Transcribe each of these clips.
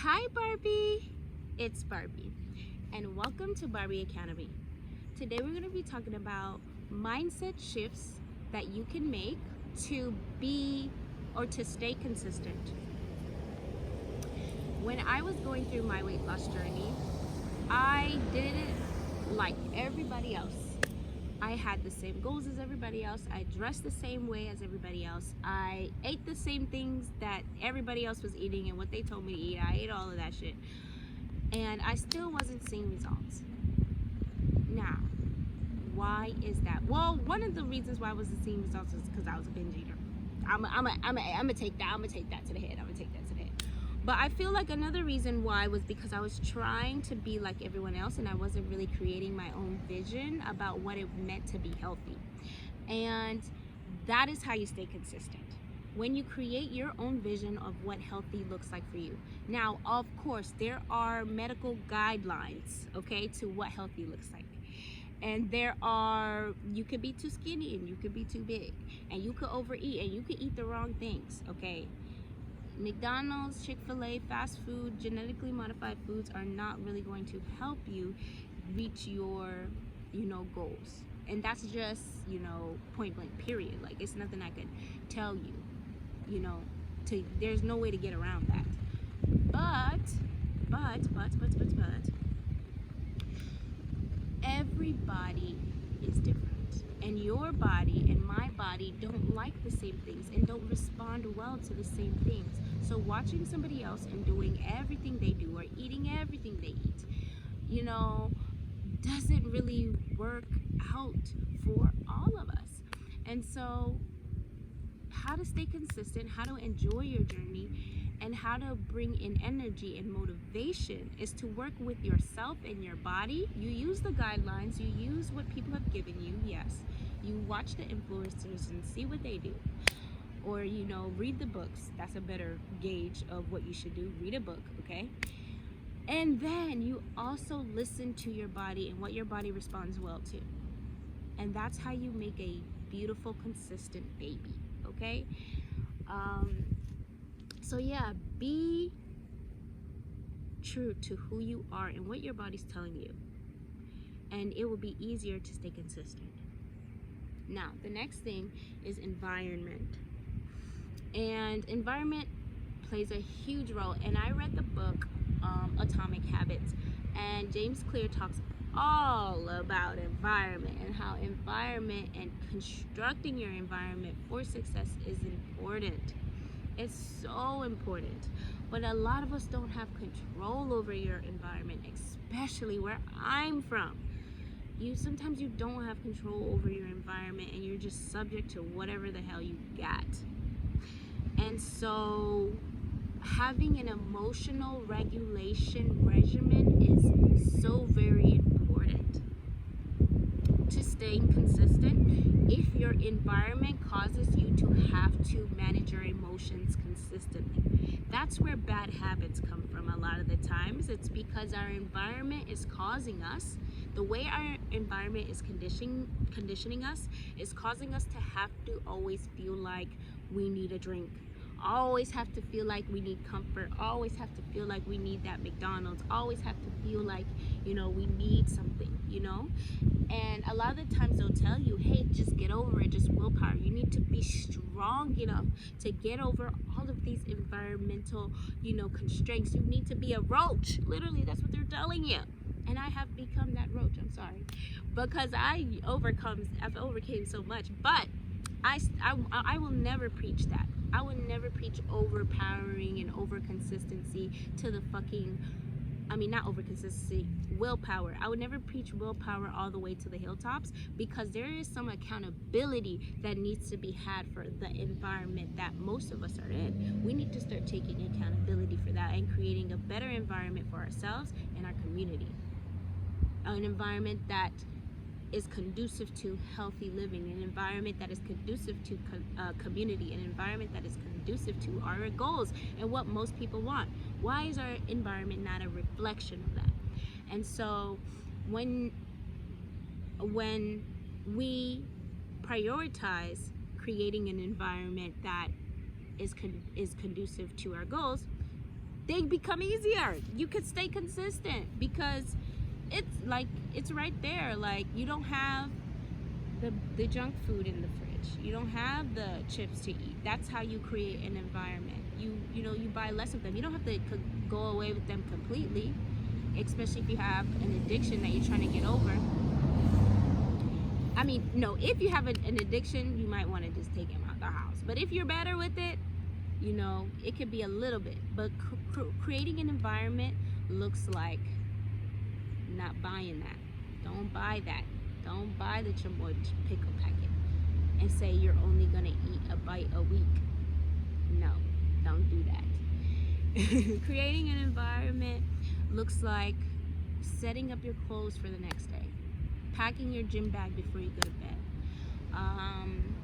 Hi Barbie, it's Barbie and welcome to Barbie Academy. Today we're going to be talking about mindset shifts that you can make to be or to stay consistent. When I was going through my weight loss journey, I did it like everybody else. I had the same goals as everybody else. I dressed the same way as everybody else. I ate the same things that everybody else was eating and what they told me to eat. I ate all of that shit. And I still wasn't seeing results. Now, why is that? Well, one of the reasons why I wasn't seeing results is because I was a binge eater. I'm gonna take that to the head. But I feel like another reason why was because I was trying to be like everyone else and I wasn't really creating my own vision about what it meant to be healthy. And that is how you stay consistent. When you create your own vision of what healthy looks like for you. Now, of course, there are medical guidelines, okay, to what healthy looks like. And you could be too skinny and you could be too big. And you could overeat and you could eat the wrong things, okay? McDonald's, Chick-fil-A, fast food, genetically modified foods are not really going to help you reach your, goals. And that's just, point blank, period. Like, it's nothing I could tell you, there's no way to get around that. But, everybody is different. And your body and my body don't like the same things and don't respond well to the same things. So watching somebody else and doing everything they do or eating everything they eat, doesn't really work out for all of us. And so how to stay consistent, how to enjoy your journey, and how to bring in energy and motivation is to work with yourself and your body. You use the guidelines, you use what people have given you, yes. You watch the influencers and see what they do. Or, read the books. That's a better gauge of what you should do. Read a book, okay? And then you also listen to your body and what your body responds well to. And that's how you make a beautiful, consistent baby, okay? So yeah, be true to who you are and what your body's telling you. And it will be easier to stay consistent. Now, the next thing is environment. And environment plays a huge role. And I read the book, Atomic Habits. And James Clear talks all about environment and how environment and constructing your environment for success is important. It's so important. But a lot of us don't have control over your environment, especially where I'm from. Sometimes you don't have control over your environment and you're just subject to whatever the hell you got. And so having an emotional regulation regimen is so very important to staying consistent. If your environment causes you to have to manage your emotions consistently, that's where bad habits come from a lot of the times. It's because our environment is causing us, the way our environment is conditioning us is causing us to have to always feel like we need a drink, always have to feel like we need comfort, always have to feel like we need that McDonald's, always have to feel like, we need something, And a lot of the times they'll tell you, hey, just get over it, just willpower. You need to be strong enough to get over all of these environmental, constraints. You need to be a roach. Literally, that's what they're telling you. And I have become that roach, I'm sorry. Because I've overcame so much. But I will never preach that. I will never preach overpowering and over consistency to the not over consistency, willpower. I would never preach willpower all the way to the hilltops because there is some accountability that needs to be had for the environment that most of us are in. We need to start taking accountability for that and creating a better environment for ourselves and our community. An environment that is conducive to healthy living, an environment that is conducive to community, an environment that is conducive to our goals and what most people want. Why is our environment not a reflection of that? And so when we prioritize creating an environment that is conducive to our goals, they become easier. You could stay consistent because it's right there. Like, you don't have the junk food in the fridge. You don't have the chips to eat. That's how you create an environment. You know, you buy less of them. You don't have to go away with them completely, especially if you have an addiction that you're trying to get over. I mean, no, if you have an addiction, you might want to just take them out the house. But if you're better with it, you know, it could be a little bit. But creating an environment looks like not buying that. Don't buy that. Don't buy the chamoy pickle packet and say you're only gonna eat a bite a week. No, don't do that. Creating an environment looks like setting up your clothes for the next day, packing your gym bag before you go to bed,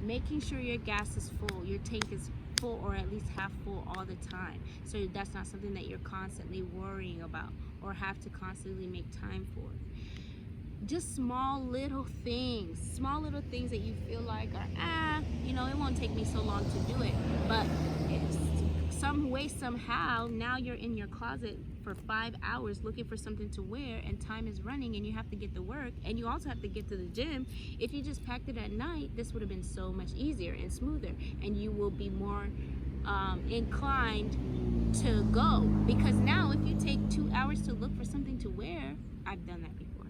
making sure your gas is full, your tank is full, or at least half full all the time, so that's not something that you're constantly worrying about or have to constantly make time for. Just small little things that you feel like are, you know, it won't take me so long to do it, but it's some way, somehow, now you're in your closet for 5 hours looking for something to wear, and time is running, and you have to get to work, and you also have to get to the gym. If you just packed it at night, this would have been so much easier and smoother, and you will be more inclined to go. Because now, if you take 2 hours to look for something to wear, I've done that before,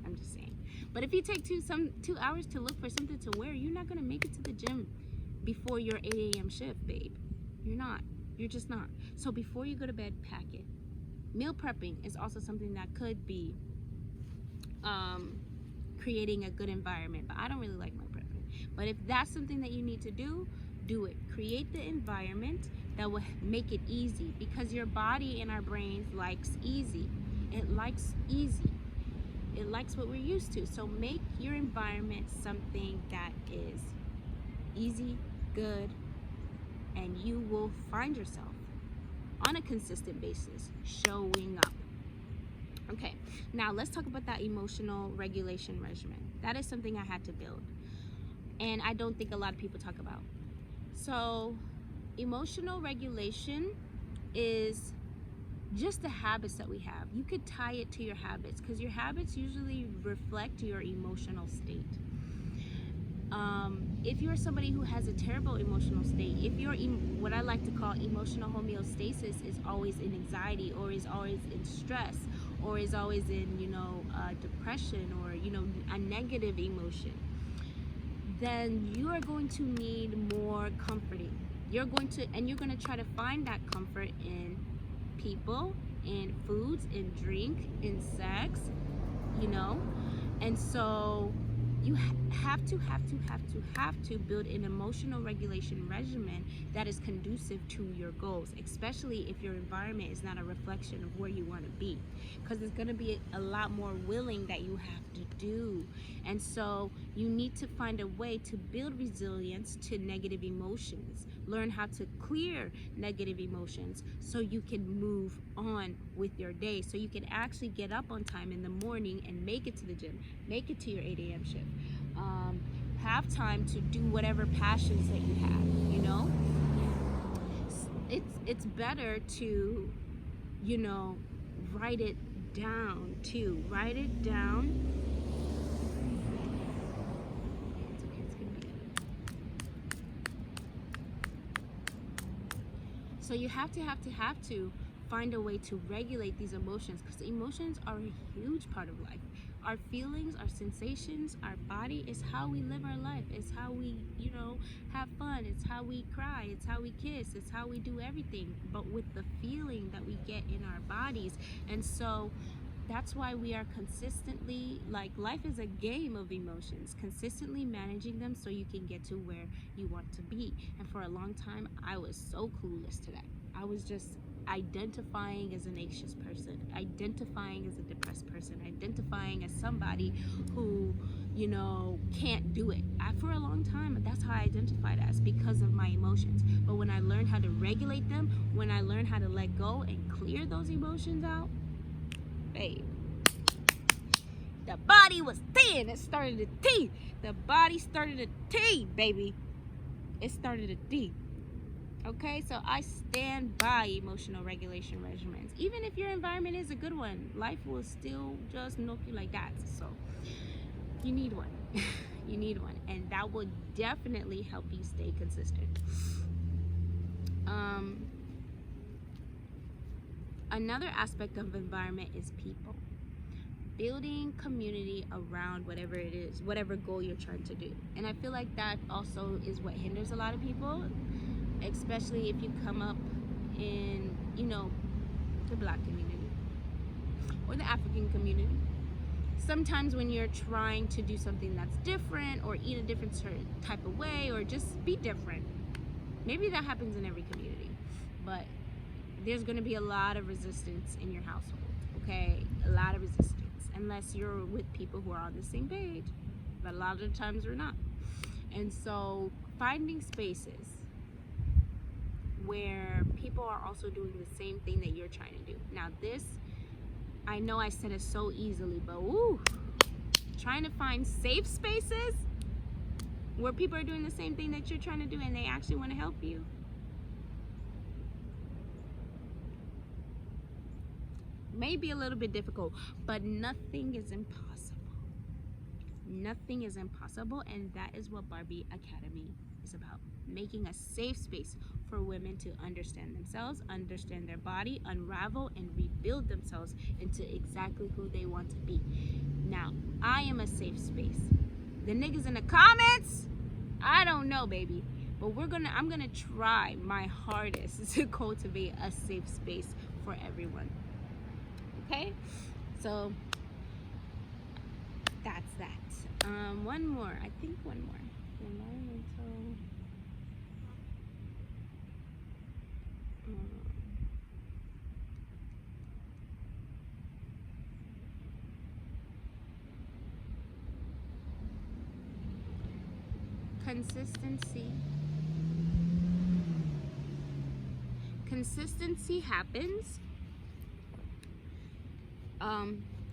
I'm just saying. But if you take 2 hours to look for something to wear, you're not gonna make it to the gym before your 8 a.m. shift, babe. You're not. You're just not. So before you go to bed, pack it. Meal prepping is also something that could be creating a good environment, but I don't really like meal prepping. But if that's something that you need to do, do it. Create the environment that will make it easy, because your body and our brains likes easy. It likes easy. It likes what we're used to. So make your environment something that is easy, good, and you will find yourself on a consistent basis showing up. Okay, now let's talk about that emotional regulation regimen. That is something I had to build, and I don't think a lot of people talk about. So emotional regulation is just the habits that we have. You could tie it to your habits, because your habits usually reflect your emotional state. If you're somebody who has a terrible emotional state, if you're what I like to call emotional homeostasis is always in anxiety, or is always in stress, or is always in, you know, depression, or, you know, a negative emotion, then you are going to need more comforting. You're going to try to find that comfort in people, in foods, in drink, in sex, you know. And so you have to build an emotional regulation regimen that is conducive to your goals, especially if your environment is not a reflection of where you want to be, because it's going to be a lot more willing that you have to do. And so you need to find a way to build resilience to negative emotions, learn how to clear negative emotions so you can move on with your day, so you can actually get up on time in the morning and make it to the gym, make it to your 8 a.m. shift, have time to do whatever passions that you have, you know. It's better to, you know, write it down too. Write it down. So you have to find a way to regulate these emotions, because emotions are a huge part of life. Our feelings, our sensations, our body is how we live our life. It's how we, you know, have fun. It's how we cry. It's how we kiss. It's how we do everything, but with the feeling that we get in our bodies. And so that's why we are consistently, like, life is a game of emotions, consistently managing them so you can get to where you want to be. And for a long time, I was so clueless to that. I was just identifying as an anxious person, identifying as a depressed person, identifying as somebody who, you know, can't do it. For a long time, that's how I identified as, because of my emotions. But when I learned how to regulate them, when I learned how to let go and clear those emotions out, babe, the body was thin. It started to T. The body started to T, baby. It started to T. Okay, so I stand by emotional regulation regimens. Even if your environment is a good one, life will still just knock you like that. So you need one. You need one, and that will definitely help you stay consistent. Another aspect of environment is people. Building community around whatever it is, whatever goal you're trying to do. And I feel like that also is what hinders a lot of people, especially if you come up in, the Black community or the African community. Sometimes when you're trying to do something that's different, or eat a different certain type of way, or just be different, maybe that happens in every community, but there's going to be a lot of resistance in your household, okay? A lot of resistance, unless you're with people who are on the same page, but a lot of the times we're not. And so finding spaces where people are also doing the same thing that you're trying to do. Now this, I know I said it so easily, but trying to find safe spaces where people are doing the same thing that you're trying to do and they actually want to help you. May be a little bit difficult, but nothing is impossible. Nothing is impossible, and that is what Barbie Academy is about. Making a safe space for women to understand themselves, understand their body, unravel, and rebuild themselves into exactly who they want to be. Now, I am a safe space. The niggas in the comments, I don't know, baby. But I'm gonna try my hardest to cultivate a safe space for everyone. Okay? So that's that. One more. I think one more. Environmental. Consistency. Consistency happens.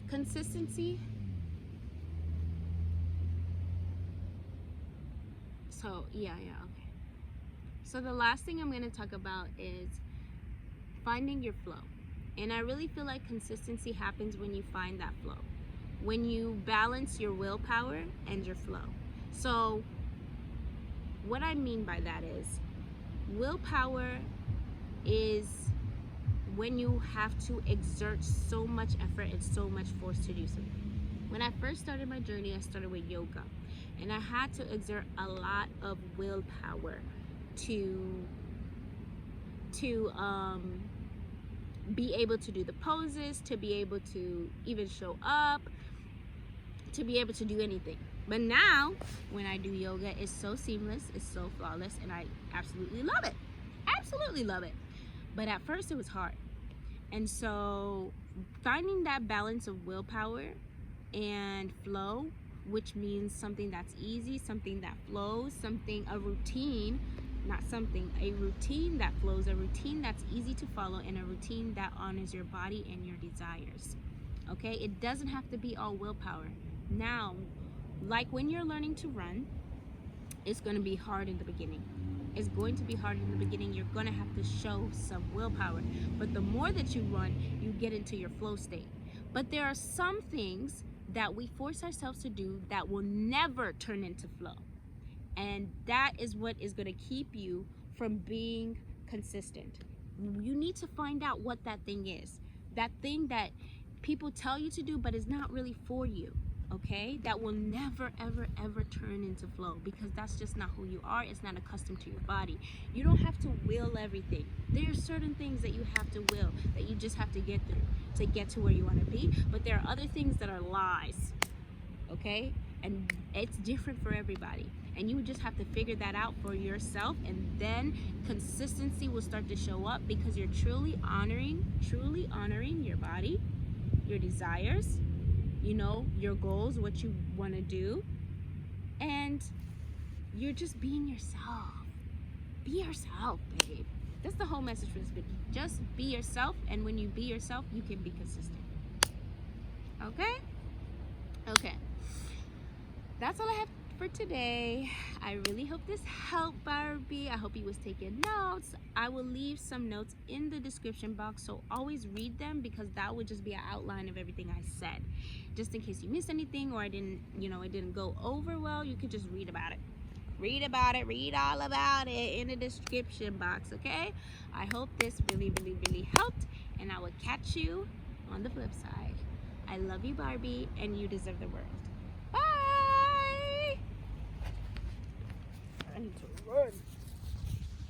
Consistency. So yeah, okay. So the last thing I'm going to talk about is finding your flow. And I really feel like consistency happens when you find that flow, when you balance your willpower and your flow. So what I mean by that is, willpower is when you have to exert so much effort and so much force to do something. When I first started my journey, I started with yoga, and I had to exert a lot of willpower to be able to do the poses, to be able to even show up, to be able to do anything. But now when I do yoga, it's so seamless, it's so flawless, and I absolutely love it. Absolutely love it. But at first it was hard. And so finding that balance of willpower and flow, which means something that's easy, something that flows, a routine, a routine that flows, a routine that's easy to follow, and a routine that honors your body and your desires. Okay, it doesn't have to be all willpower. Now, like when you're learning to run, it's going to be hard in the beginning. It's going to be hard in the beginning. You're going to have to show some willpower. But the more that you run, you get into your flow state. But there are some things that we force ourselves to do that will never turn into flow. And that is what is going to keep you from being consistent. You need to find out what that thing is. That thing that people tell you to do, but is not really for you. Okay, that will never ever ever turn into flow, because that's just not who you are. It's not accustomed to your body. You don't have to will everything. There are certain things that you have to will, that you just have to get through to get to where you want to be, but there are other things that are lies. Okay, and it's different for everybody, and you just have to figure that out for yourself, and then consistency will start to show up, because you're truly honoring your body, your desires, your goals, what you want to do, and you're just being yourself. Be yourself, babe. That's the whole message for this video. Just be yourself, and when you be yourself, you can be consistent. Okay? Okay. That's all I have for today. I really hope this helped, Barbie. I hope you was taking notes. I will leave some notes in the description box, so always read them, because that would just be an outline of everything I said. Just in case you missed anything, or it didn't go over well, you could just read about it. Read about it, read all about it in the description box, okay? I hope this really helped, and I will catch you on the flip side. I love you, Barbie, and you deserve the world. Bye! I need to run.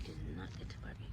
Do not get to Barbie.